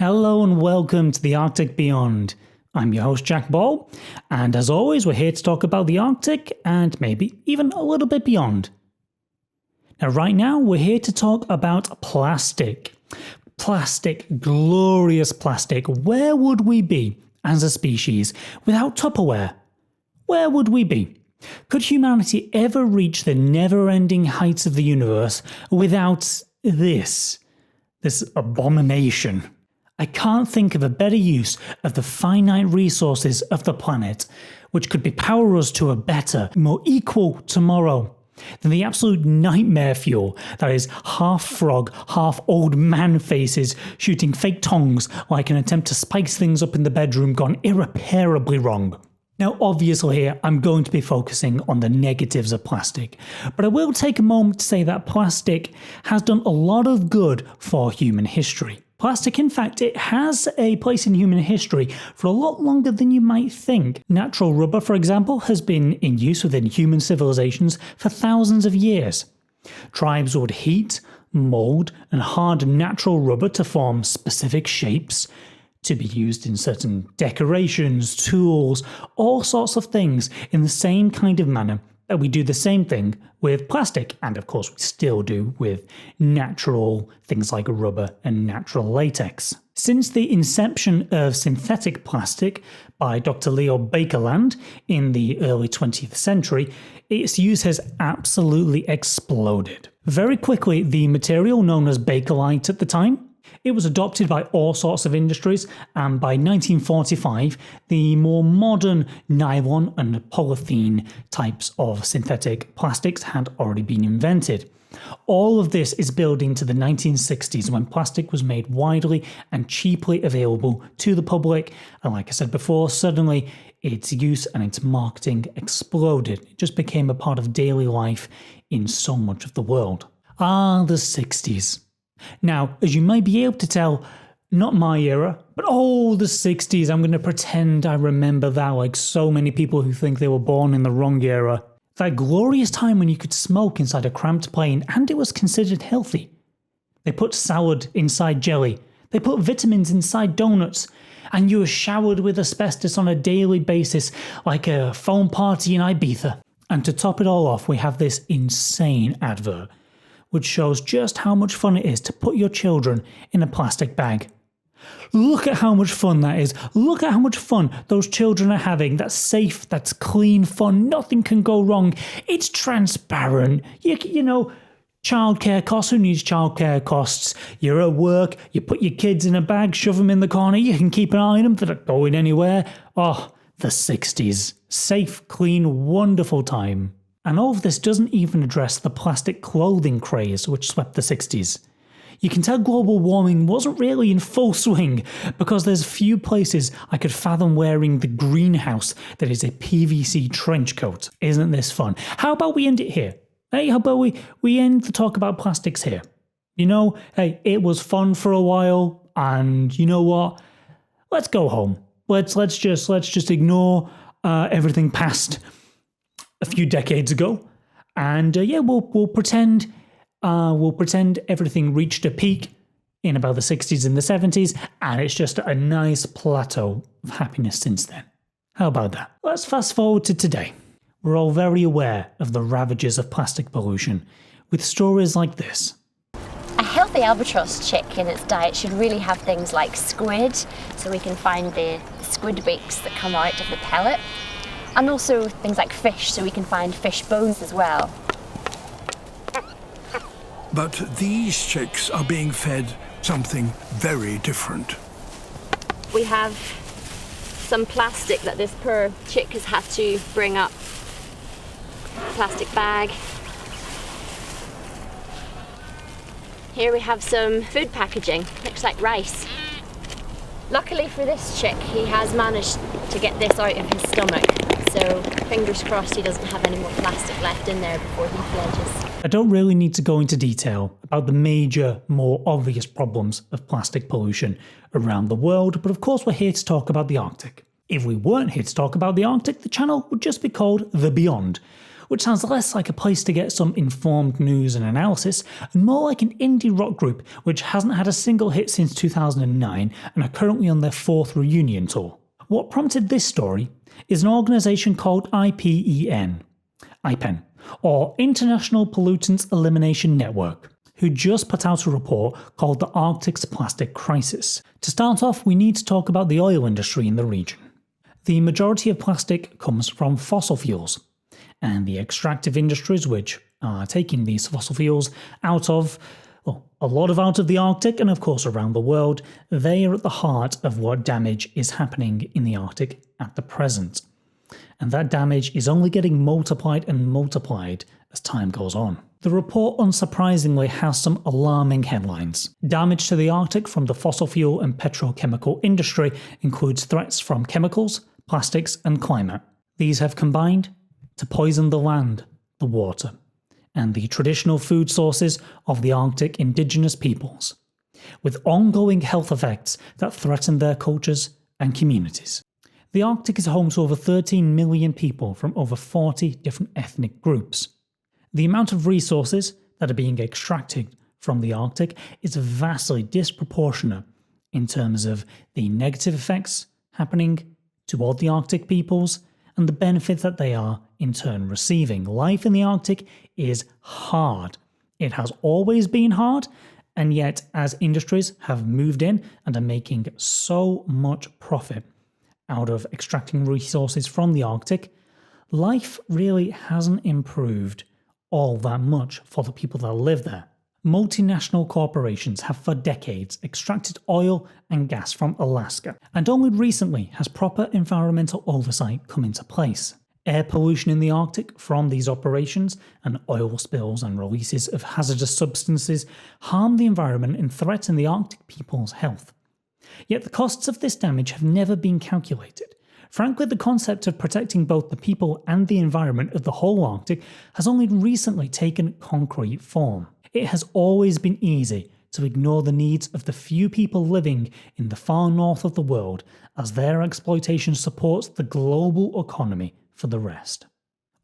Hello and welcome to the Arctic Beyond. I'm your host Jack Ball, and as always we're here to talk about the Arctic and maybe even a little bit beyond. Now right now we're here to talk about plastic. Plastic, glorious plastic. Where would we be as a species without Tupperware? Where would we be? Could humanity ever reach the never-ending heights of the universe without this abomination? I can't think of a better use of the finite resources of the planet, which could power us to a better, more equal tomorrow, than the absolute nightmare fuel that is half frog, half old man faces shooting fake tongues like an attempt to spice things up in the bedroom gone irreparably wrong. Now obviously here I'm going to be focusing on the negatives of plastic, but I will take a moment to say that plastic has done a lot of good for human history. Plastic, in fact, it has a place in human history for a lot longer than you might think. Natural rubber, for example, has been in use within human civilizations for thousands of years. Tribes would heat, mold, and harden natural rubber to form specific shapes to be used in certain decorations, tools, all sorts of things in the same kind of manner that we do the same thing with plastic, and of course we still do with natural things like rubber and natural latex. Since the inception of synthetic plastic by Dr. Leo Baekeland in the early 20th century, its use has absolutely exploded. Very quickly, the material known as Bakelite at the time, it was adopted by all sorts of industries, and by 1945 the more modern nylon and polythene types of synthetic plastics had already been invented. All of this is building to the 1960s when plastic was made widely and cheaply available to the public, and like I said before, suddenly its use and its marketing exploded. It just became a part of daily life in so much of the world. The 60s. Now, as you might be able to tell, not my era, but the 60s, I'm going to pretend I remember that like so many people who think they were born in the wrong era. That glorious time when you could smoke inside a cramped plane and it was considered healthy. They put salad inside jelly, they put vitamins inside donuts, and you were showered with asbestos on a daily basis like a foam party in Ibiza. And to top it all off, we have this insane advert which shows just how much fun it is to put your children in a plastic bag. Look at how much fun that is. Look at how much fun those children are having. That's safe, that's clean fun, nothing can go wrong. It's transparent. You know, childcare costs, who needs childcare costs? You're at work, you put your kids in a bag, shove them in the corner, you can keep an eye on them, they're not going anywhere. The 60s. Safe, clean, wonderful time. And all of this doesn't even address the plastic clothing craze which swept the 60s. You can tell global warming wasn't really in full swing because there's few places I could fathom wearing the greenhouse that is a PVC trench coat. Isn't this fun? How about we end it here? Hey, how about we end the talk about plastics here? You know, hey, it was fun for a while, and you know what? Let's go home. Let's just ignore everything past a few decades ago, and we'll pretend everything reached a peak in about the 60s and the 70s, and it's just a nice plateau of happiness since then. How about that? Let's fast forward to today. We're all very aware of the ravages of plastic pollution, with stories like this. A healthy albatross chick in its diet should really have things like squid, so we can find the squid beaks that come out of the pellet. And also things like fish, so we can find fish bones as well. But these chicks are being fed something very different. We have some plastic that this poor chick has had to bring up. Plastic bag. Here we have some food packaging, looks like rice. Luckily for this chick, he has managed to get this out of his stomach. So fingers crossed he doesn't have any more plastic left in there before he fledges. I don't really need to go into detail about the major, more obvious problems of plastic pollution around the world, but of course we're here to talk about the Arctic. If we weren't here to talk about the Arctic, the channel would just be called The Beyond, which sounds less like a place to get some informed news and analysis, and more like an indie rock group which hasn't had a single hit since 2009 and are currently on their 4th reunion tour. What prompted this story is an organisation called IPEN, or International Pollutants Elimination Network, who just put out a report called the Arctic's Plastic Crisis. To start off, we need to talk about the oil industry in the region. The majority of plastic comes from fossil fuels, and the extractive industries which are taking these fossil fuels out of, well, a lot of out of the Arctic and of course around the world, they are at the heart of what damage is happening in the Arctic at the present. And that damage is only getting multiplied and multiplied as time goes on. The report unsurprisingly has some alarming headlines. Damage to the Arctic from the fossil fuel and petrochemical industry includes threats from chemicals, plastics and climate. These have combined to poison the land, the water, and the traditional food sources of the Arctic Indigenous peoples, with ongoing health effects that threaten their cultures and communities. The Arctic is home to over 13 million people from over 40 different ethnic groups. The amount of resources that are being extracted from the Arctic is vastly disproportionate in terms of the negative effects happening to all the Arctic peoples and the benefits that they are in turn receiving. Life in the Arctic is hard. It has always been hard, and yet as industries have moved in and are making so much profit out of extracting resources from the Arctic, life really hasn't improved all that much for the people that live there. Multinational corporations have for decades extracted oil and gas from Alaska, and only recently has proper environmental oversight come into place. Air pollution in the Arctic from these operations and oil spills and releases of hazardous substances harm the environment and threaten the Arctic people's health. Yet the costs of this damage have never been calculated. Frankly, the concept of protecting both the people and the environment of the whole Arctic has only recently taken concrete form. It has always been easy to ignore the needs of the few people living in the far north of the world, as their exploitation supports the global economy for the rest.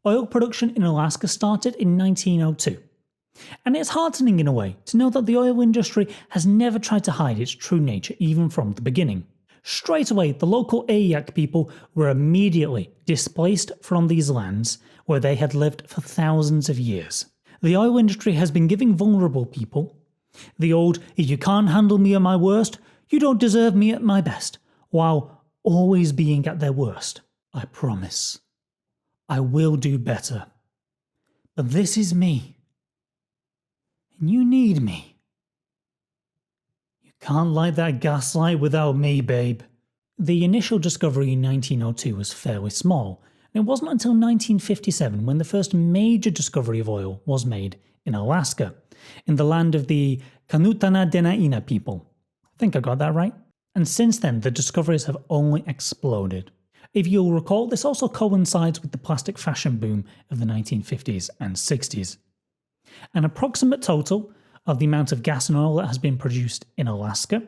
Oil production in Alaska started in 1902. And it's heartening in a way to know that the oil industry has never tried to hide its true nature even from the beginning. Straight away, the local Ayak people were immediately displaced from these lands where they had lived for thousands of years. The oil industry has been giving vulnerable people the old, if you can't handle me at my worst, you don't deserve me at my best, while always being at their worst. I promise. I will do better. But this is me. And you need me. You can't light that gaslight without me, babe. The initial discovery in 1902 was fairly small, and it wasn't until 1957 when the first major discovery of oil was made in Alaska, in the land of the Kanu'tana-Dena'ina people. I think I got that right. And since then, the discoveries have only exploded. If you'll recall, this also coincides with the plastic fashion boom of the 1950s and 60s. An approximate total of the amount of gas and oil that has been produced in Alaska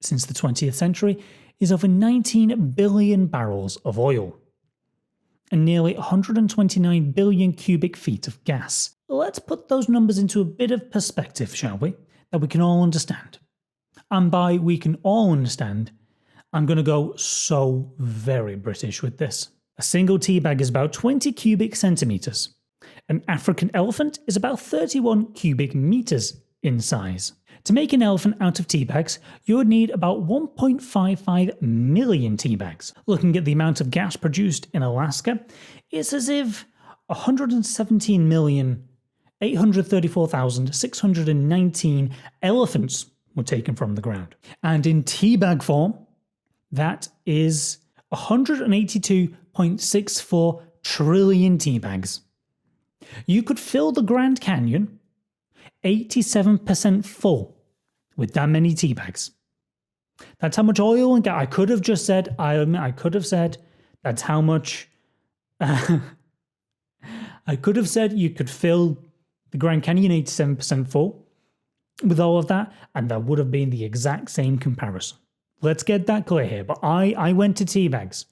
since the 20th century is over 19 billion barrels of oil and nearly 129 billion cubic feet of gas. Let's put those numbers into a bit of perspective, shall we? That we can all understand. And by we can all understand, I'm going to go so very British with this. A single tea bag is about 20 cubic centimetres. An African elephant is about 31 cubic meters in size. To make an elephant out of tea bags, you would need about 1.55 million tea bags. Looking at the amount of gas produced in Alaska, it's as if 117,834,619 elephants were taken from the ground. And in tea bag form, that is 182.64 trillion tea bags. You could fill the Grand Canyon 87% full with that many tea bags. That's how much oil and gas. I could have just said, I could have said that's how much. I could have said you could fill the Grand Canyon 87% full with all of that, and that would have been the exact same comparison. Let's get that clear here. But I went to tea bags.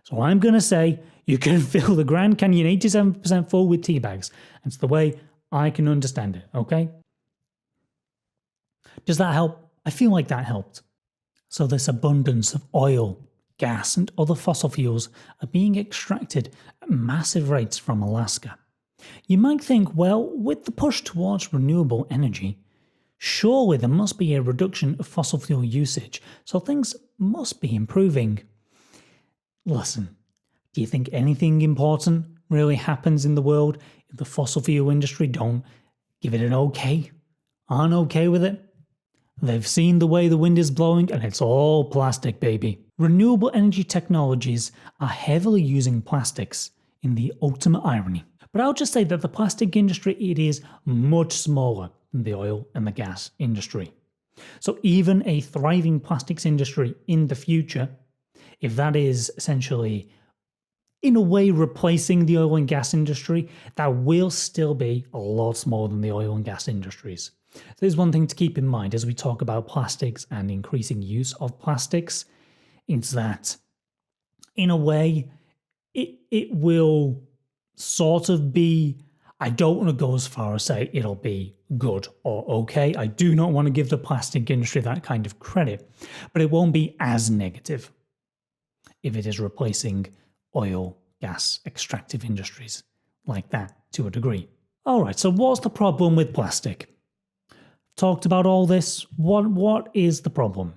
So I'm going to say you can fill the Grand Canyon 87% full with tea bags. It's the way I can understand it, okay? Does that help? I feel like that helped. So this abundance of oil, gas, and other fossil fuels are being extracted at massive rates from Alaska. You might think, well, with the push towards renewable energy, surely there must be a reduction of fossil fuel usage, so things must be improving. Listen, do you think anything important really happens in the world if the fossil fuel industry don't give it an okay? Aren't okay with it? They've seen the way the wind is blowing and it's all plastic, baby. Renewable energy technologies are heavily using plastics in the ultimate irony. But I'll just say that the plastic industry, it is much smaller than the oil and the gas industry. So even a thriving plastics industry in the future, if that is essentially in a way replacing the oil and gas industry, that will still be a lot smaller than the oil and gas industries. So there's one thing to keep in mind as we talk about plastics and increasing use of plastics, is that in a way it will sort of be, I don't want to go as far as say it'll be good or okay. I do not want to give the plastic industry that kind of credit, but it won't be as negative if it is replacing oil, gas, extractive industries like that to a degree. All right, so what's the problem with plastic? Talked about all this. What is the problem?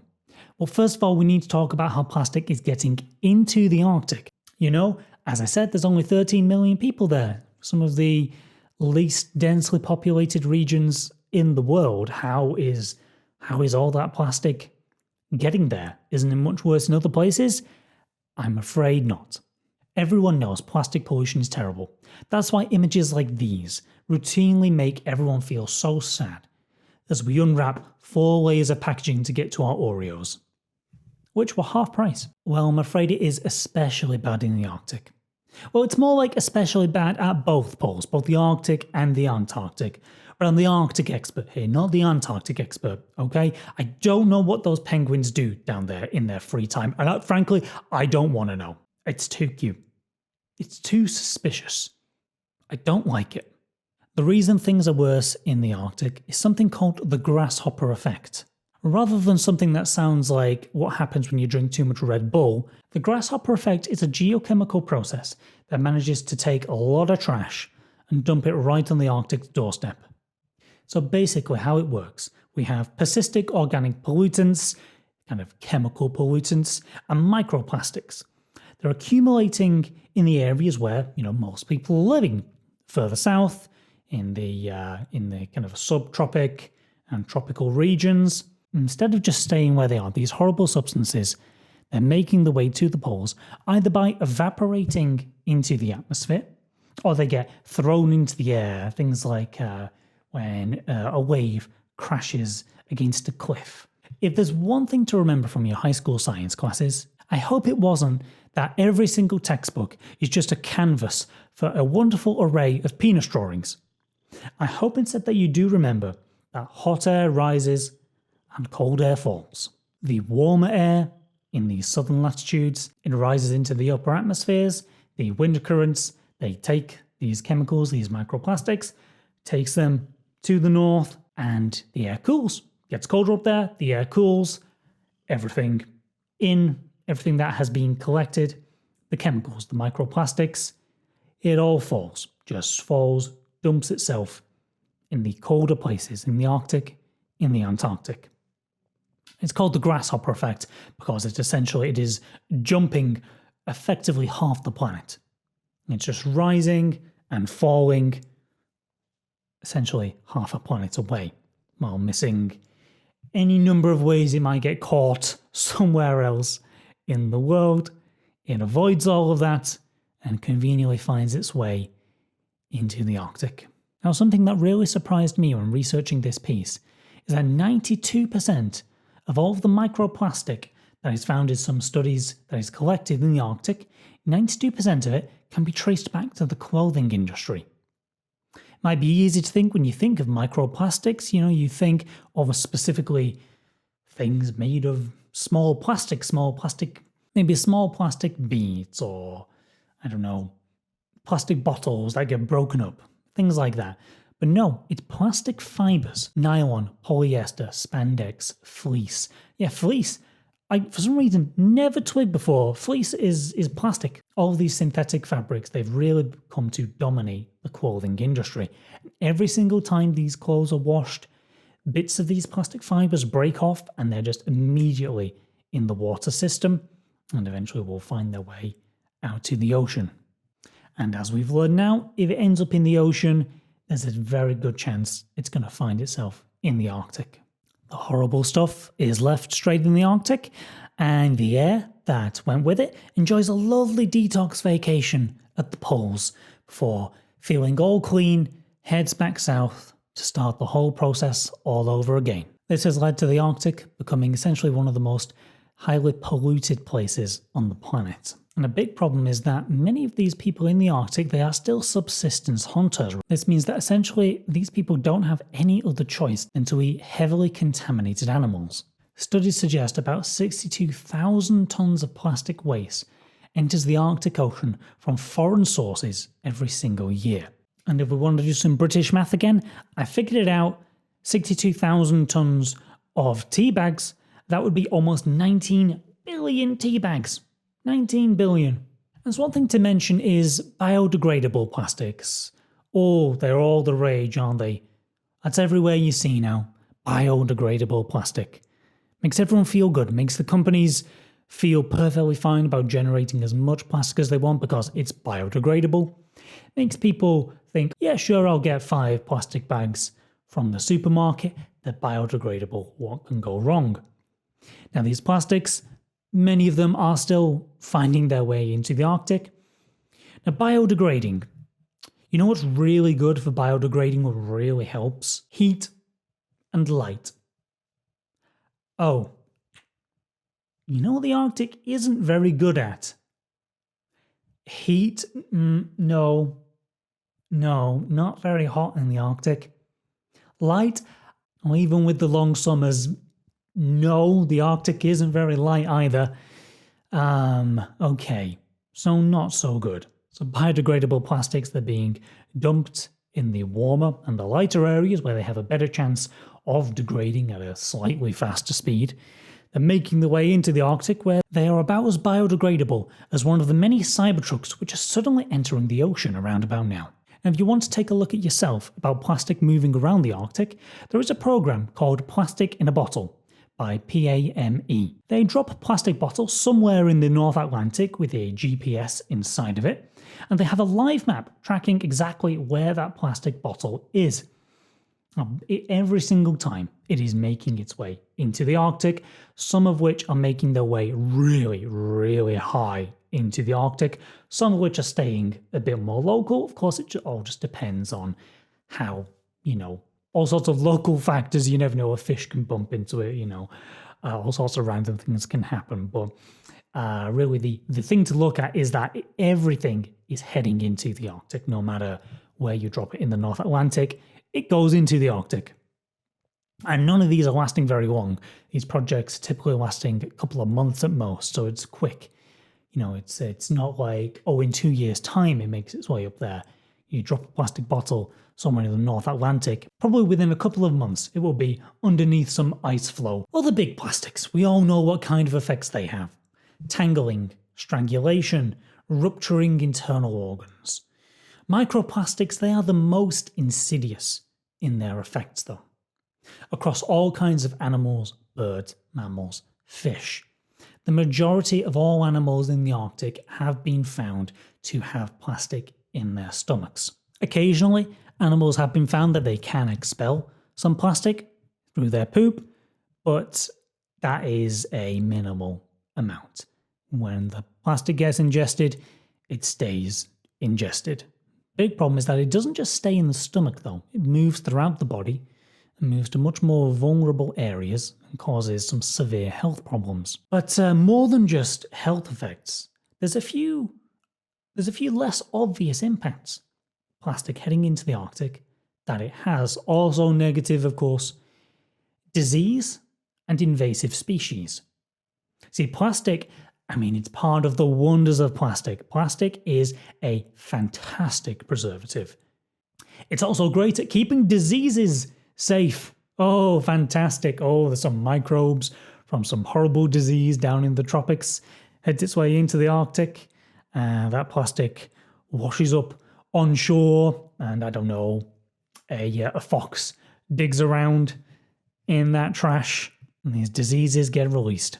Well, first of all, we need to talk about how plastic is getting into the Arctic. You know, as I said, there's only 13 million people there, some of the least densely populated regions in the world. How is all that plastic getting there? Isn't it much worse in other places? I'm afraid not. Everyone knows plastic pollution is terrible. That's why images like these routinely make everyone feel so sad as we unwrap 4 layers of packaging to get to our Oreos, which were half price. Well, I'm afraid it is especially bad in the Arctic. Well, it's more like especially bad at both poles, both the Arctic and the Antarctic. But I'm the Arctic expert here, not the Antarctic expert, okay? I don't know what those penguins do down there in their free time, and frankly, I don't want to know. It's too cute. It's too suspicious. I don't like it. The reason things are worse in the Arctic is something called the Grasshopper effect. Rather than something that sounds like what happens when you drink too much Red Bull, the Grasshopper effect is a geochemical process that manages to take a lot of trash and dump it right on the Arctic's doorstep. So basically how it works, we have persistent organic pollutants, kind of chemical pollutants, and microplastics. They're accumulating in the areas where, most people are living, further south, in the kind of subtropic and tropical regions. Instead of just staying where they are, these horrible substances, they're making the way to the poles either by evaporating into the atmosphere, or they get thrown into the air, things like when a wave crashes against a cliff. If there's one thing to remember from your high school science classes, I hope it wasn't that every single textbook is just a canvas for a wonderful array of penis drawings. I hope instead that you do remember that hot air rises and cold air falls. The warmer air in the southern latitudes, it rises into the upper atmospheres. The wind currents, they take these chemicals, these microplastics, takes them to the north, and the air cools. Gets colder up there, the air cools, everything that has been collected, the chemicals, the microplastics, it all falls, just falls, dumps itself in the colder places, in the Arctic, in the Antarctic. It's called the Grasshopper effect because it is jumping effectively half the planet. It's just rising and falling essentially half a planet away, while missing any number of ways it might get caught somewhere else in the world. It avoids all of that and conveniently finds its way into the Arctic. Now, something that really surprised me when researching this piece is that 92% of all of the microplastic that is found in some studies that is collected in the Arctic, 92% of it can be traced back to the clothing industry. It might be easy to think when you think of microplastics, you think of specifically things made of small plastic Maybe small plastic beads or, I don't know, plastic bottles that get broken up, things like that. But no, it's plastic fibers, nylon, polyester, spandex, fleece. Yeah, fleece. I, for some reason, never twigged before. Fleece is plastic. All of these synthetic fabrics, they've really come to dominate the clothing industry. Every single time these clothes are washed, bits of these plastic fibers break off and they're just immediately in the water system and eventually will find their way out to the ocean. And as we've learned now, if it ends up in the ocean, there's a very good chance it's going to find itself in the Arctic. The horrible stuff is left straight in the Arctic, and the air that went with it enjoys a lovely detox vacation at the poles before feeling all clean, heads back south to start the whole process all over again. This has led to the Arctic becoming essentially one of the most highly polluted places on the planet. And a big problem is that many of these people in the Arctic, they are still subsistence hunters. This means that essentially these people don't have any other choice than to eat heavily contaminated animals. Studies suggest about 62,000 tons of plastic waste enters the Arctic Ocean from foreign sources every single year. And if we want to do some British math again, I figured it out, 62,000 tons of tea bags, that would be almost 19 billion tea bags. 19 billion. And so one thing to mention is biodegradable plastics. Oh, they're all the rage, aren't they? That's everywhere you see now. Biodegradable plastic. Makes everyone feel good, makes the companies feel perfectly fine about generating as much plastic as they want because it's biodegradable. Makes people think, yeah, sure, I'll get 5 plastic bags from the supermarket. They're biodegradable. What can go wrong? Now, these plastics, many of them are still finding their way into the Arctic. Now, biodegrading. You know what's really good for biodegrading, what really helps? Heat and light. Oh, you know what the Arctic isn't very good at? Heat? No, not very hot in the Arctic. Light? Well, even with the long summers, no, the Arctic isn't very light either. Okay, so not so good. So biodegradable plastics, they're being dumped in the warmer and the lighter areas where they have a better chance of degrading at a slightly faster speed. They're making their way into the Arctic where they are about as biodegradable as one of the many Cybertrucks which are suddenly entering the ocean around about now. And if you want to take a look at yourself about plastic moving around the Arctic, there is a program called Plastic in a Bottle by PAME. They drop a plastic bottle somewhere in the North Atlantic with a GPS inside of it, and they have a live map tracking exactly where that plastic bottle is. Every single time it is making its way into the Arctic, some of which are making their way really, really high into the Arctic, some of which are staying a bit more local. Of course, it all just depends on how, all sorts of local factors. You never know, a fish can bump into it, all sorts of random things can happen. But really the thing to look at is that everything is heading into the Arctic, no matter where you drop it in the North Atlantic, it goes into the Arctic. And none of these are lasting very long. These projects are typically lasting a couple of months at most, so it's quick. It's not like, in 2 years' time it makes its way up there. You drop a plastic bottle somewhere in the North Atlantic, probably within a couple of months it will be underneath some ice floe. Other big plastics, we all know what kind of effects they have. Tangling, strangulation, rupturing internal organs. Microplastics, they are the most insidious in their effects though. Across all kinds of animals, birds, mammals, fish. The majority of all animals in the Arctic have been found to have plastic in their stomachs. Occasionally, animals have been found that they can expel some plastic through their poop, but that is a minimal amount. When the plastic gets ingested, it stays ingested. Big problem is that it doesn't just stay in the stomach though, it moves throughout the body and moves to much more vulnerable areas and causes some severe health problems. But more than just health effects, there's a few less obvious impacts. Plastic heading into the Arctic that it has, also negative of course, disease and invasive species. See, plastic I mean, it's part of the wonders of plastic. Plastic is a fantastic preservative. It's also great at keeping diseases safe. Oh, fantastic. Oh, there's some microbes from some horrible disease down in the tropics. Heads its way into the Arctic. That plastic washes up on shore. And I don't know, a fox digs around in that trash. And these diseases get released.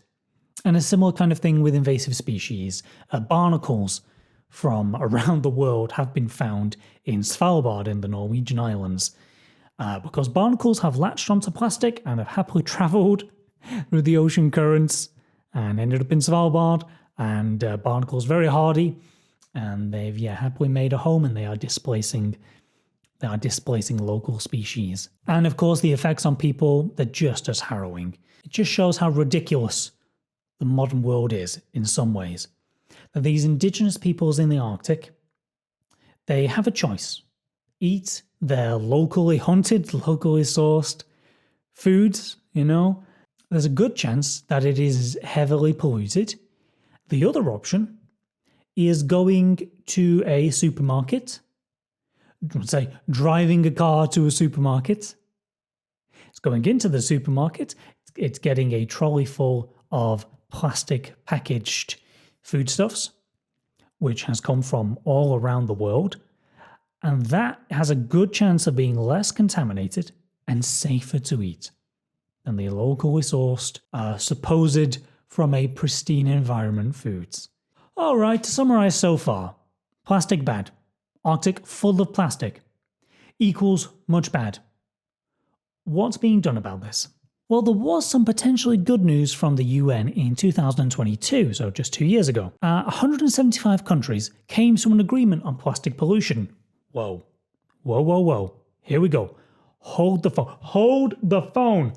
And a similar kind of thing with invasive species. Barnacles from around the world have been found in Svalbard in the Norwegian islands. Because barnacles have latched onto plastic and have happily travelled through the ocean currents and ended up in Svalbard. And barnacles very hardy, and they've happily made a home, and they are displacing local species. And of course, the effects on people, they're just as harrowing. It just shows how ridiculous the modern world is in some ways. That these indigenous peoples in the Arctic, they have a choice. Eat their locally hunted, locally sourced foods, There's a good chance that it is heavily polluted. The other option is going to a supermarket, say driving a car to a supermarket. It's going into the supermarket, it's getting a trolley full of plastic packaged foodstuffs, which has come from all around the world, and that has a good chance of being less contaminated and safer to eat than the locally sourced, supposed from a pristine environment foods. Alright, to summarise so far, plastic bad, Arctic full of plastic, equals much bad. What's being done about this? Well, there was some potentially good news from the UN in 2022, so just 2 years ago. 175 countries came to an agreement on plastic pollution. Whoa. Whoa, whoa, whoa. Here we go. Hold the phone. Hold the phone.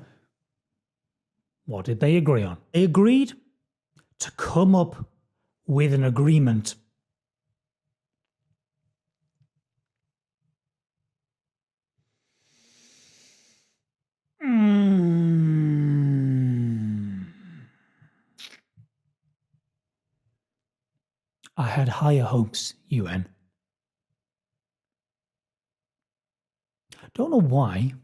What did they agree on? They agreed to come up with an agreement. I had higher hopes, UN. Don't know why.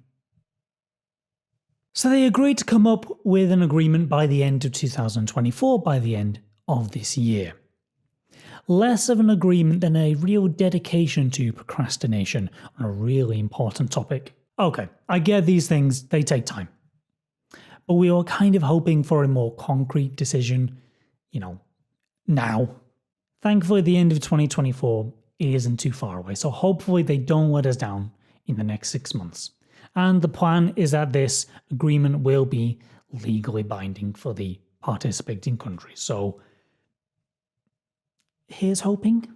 So they agreed to come up with an agreement by the end of 2024, by the end of this year. Less of an agreement than a real dedication to procrastination on a really important topic. Okay, I get these things, they take time. But we were kind of hoping for a more concrete decision, now. Thankfully, the end of 2024 isn't too far away, so hopefully they don't let us down in the next 6 months. And the plan is that this agreement will be legally binding for the participating countries. So here's hoping.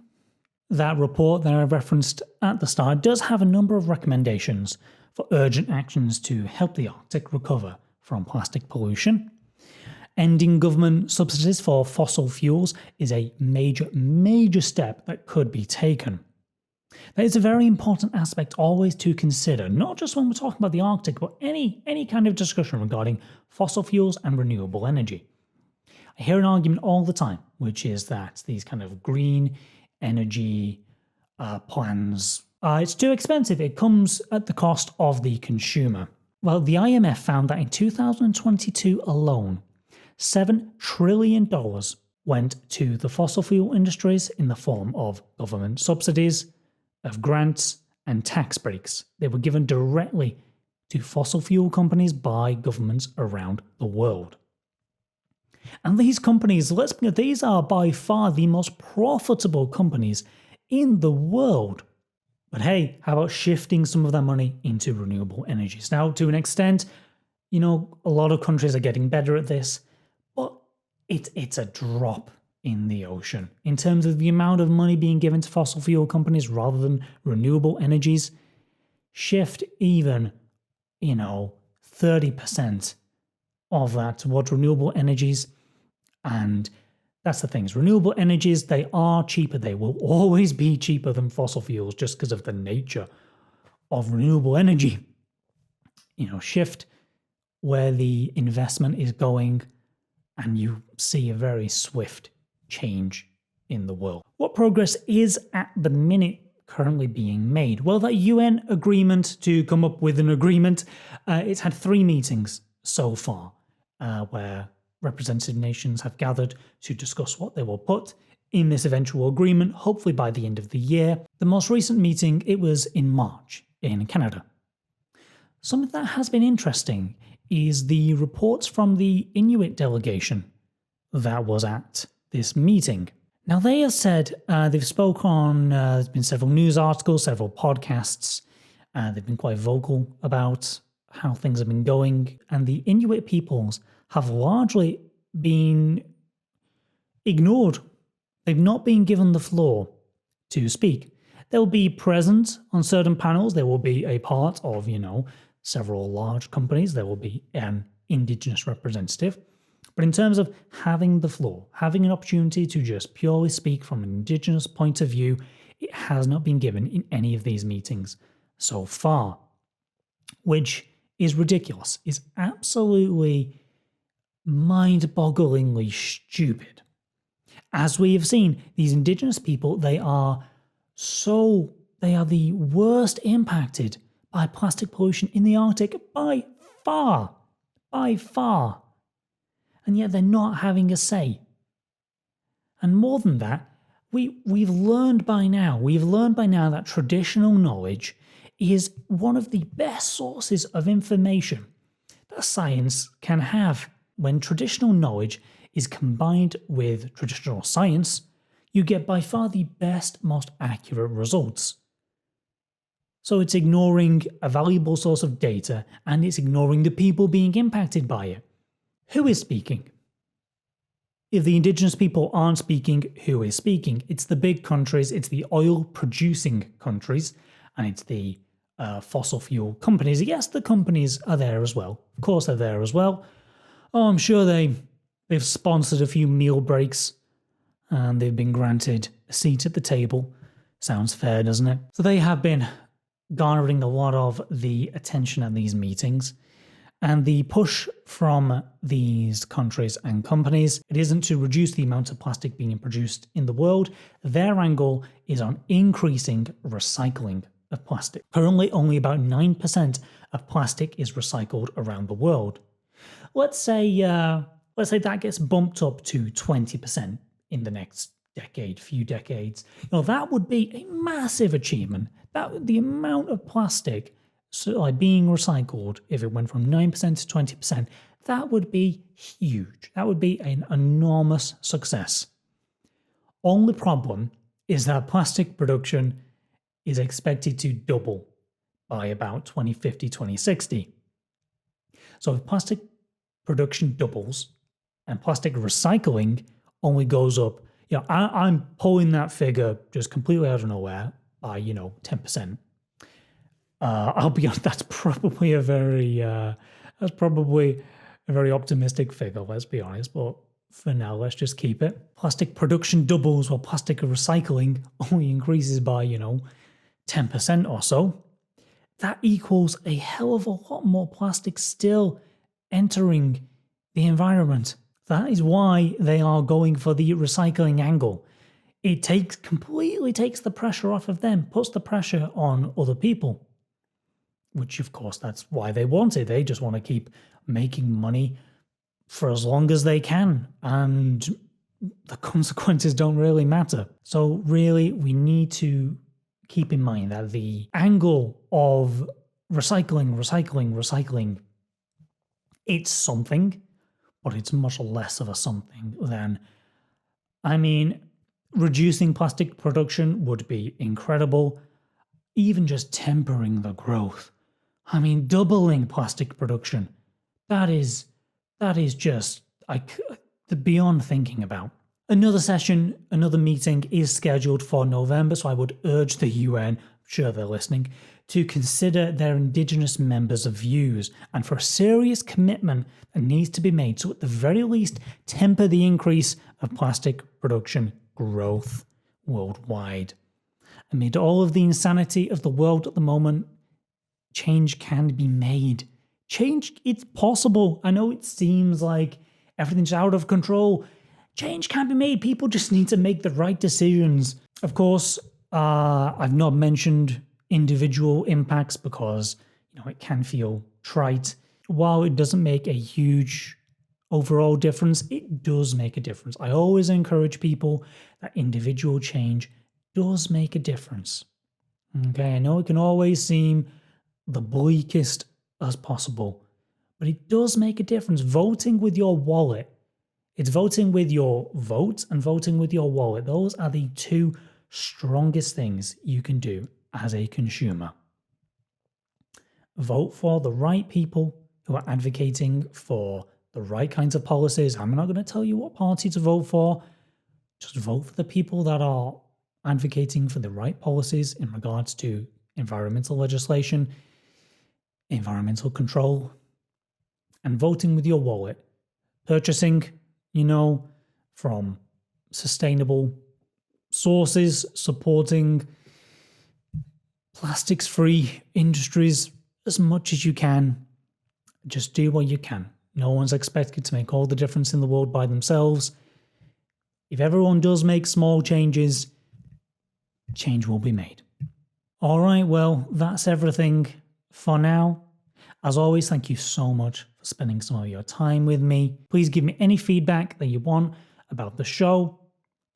That report that I referenced at the start does have a number of recommendations for urgent actions to help the Arctic recover from plastic pollution. Ending government subsidies for fossil fuels is a major step that could be taken. That is a very important aspect always to consider, not just when we're talking about the Arctic, but any kind of discussion regarding fossil fuels and renewable energy. I hear an argument all the time, which is that these kind of green energy plans, it's too expensive. It comes at the cost of the consumer. Well, the IMF found that in 2022 alone, $7 trillion went to the fossil fuel industries in the form of government subsidies, of grants and tax breaks. They were given directly to fossil fuel companies by governments around the world. And these companies, these are by far the most profitable companies in the world. But hey, how about shifting some of that money into renewable energies? Now, to an extent, a lot of countries are getting better at this, but it's a drop in the ocean in terms of the amount of money being given to fossil fuel companies rather than renewable energies. Shift even, 30% of that towards renewable energies. And that's the thing, renewable energies, they are cheaper. They will always be cheaper than fossil fuels just because of the nature of renewable energy. Shift where the investment is going, and you see a very swift change in the world. What progress is at the minute currently being made? Well, that UN agreement to come up with an agreement, it's had 3 meetings so far where representative nations have gathered to discuss what they will put in this eventual agreement, hopefully by the end of the year. The most recent meeting, it was in March in Canada. Something that has been interesting is the reports from the Inuit delegation that was at this meeting. Now, they have said, they've spoken on, there's been several news articles, several podcasts, they've been quite vocal about how things have been going, and the Inuit peoples have largely been ignored. They've not been given the floor to speak. They'll be present on certain panels, they will be a part of, several large companies, there will be an Indigenous representative. But in terms of having the floor, having an opportunity to just purely speak from an Indigenous point of view, it has not been given in any of these meetings so far, which is ridiculous, is absolutely mind-bogglingly stupid. As we have seen, these Indigenous people, they are the worst impacted by plastic pollution in the Arctic by far. And yet they're not having a say. And more than that, we've learned by now that traditional knowledge is one of the best sources of information that science can have. When traditional knowledge is combined with traditional science, you get by far the best, most accurate results. So it's ignoring a valuable source of data, and it's ignoring the people being impacted by it. Who is speaking? If the Indigenous people aren't speaking, who is speaking? It's the big countries, it's the oil-producing countries, and it's the fossil fuel companies. Yes, the companies are there as well. Of course they're there as well. Oh, I'm sure they've sponsored a few meal breaks, and they've been granted a seat at the table. Sounds fair, doesn't it? So they have been garnering a lot of the attention at these meetings. And the push from these countries and companies, it isn't to reduce the amount of plastic being produced in the world. Their angle is on increasing recycling of plastic. Currently, only about 9% of plastic is recycled around the world. Let's say that gets bumped up to 20% in the next few decades. That would be a massive achievement. The amount of plastic being recycled, if it went from 9% to 20%, that would be huge. That would be an enormous success. Only problem is that plastic production is expected to double by about 2050, 2060. So if plastic production doubles and plastic recycling only goes up, I'm pulling that figure just completely out of nowhere by, 10%. I'll be honest, that's probably a very optimistic figure, let's be honest, but for now, let's just keep it. Plastic production doubles while plastic recycling only increases by, 10% or so. That equals a hell of a lot more plastic still entering the environment. That is why they are going for the recycling angle. It completely takes the pressure off of them, puts the pressure on other people. Which, of course, that's why they want it. They just want to keep making money for as long as they can. And the consequences don't really matter. So really, we need to keep in mind that the angle of recycling, it's something, but it's much less of a something than, reducing plastic production would be incredible. Even just tempering the growth. Doubling plastic production. That is just the beyond thinking about. Another meeting is scheduled for November, so I would urge the UN, I'm sure they're listening, to consider their Indigenous members' views and for a serious commitment that needs to be made to at the very least temper the increase of plastic production growth worldwide. Amid all of the insanity of the world at the moment, change can be made. Change, it's possible. I know it seems like everything's out of control. change can be made. People just need to make the right decisions. Of course, I've not mentioned individual impacts because, it can feel trite. While it doesn't make a huge overall difference, it does make a difference. I always encourage people that individual change does make a difference. Okay, I know it can always seem the bleakest as possible, but it does make a difference. Voting with your wallet. It's voting with your vote and voting with your wallet. Those are the two strongest things you can do as a consumer. Vote for the right people who are advocating for the right kinds of policies. I'm not going to tell you what party to vote for. Just vote for the people that are advocating for the right policies in regards to environmental legislation, environmental control, and voting with your wallet. Purchasing, from sustainable sources, supporting plastics-free industries as much as you can. Just do what you can. No one's expected to make all the difference in the world by themselves. If everyone does make small changes, change will be made. All right, well, that's everything for now. As always, thank you so much for spending some of your time with me. Please give me any feedback that you want about the show,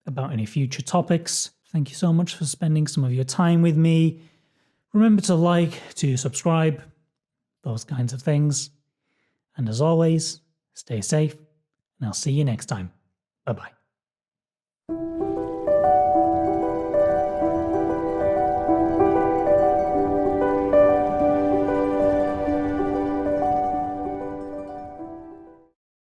about any future topics. Thank you so much for spending some of your time with me. Remember to like, to subscribe, those kinds of things. And as always, stay safe, and I'll see you next time. Bye-bye.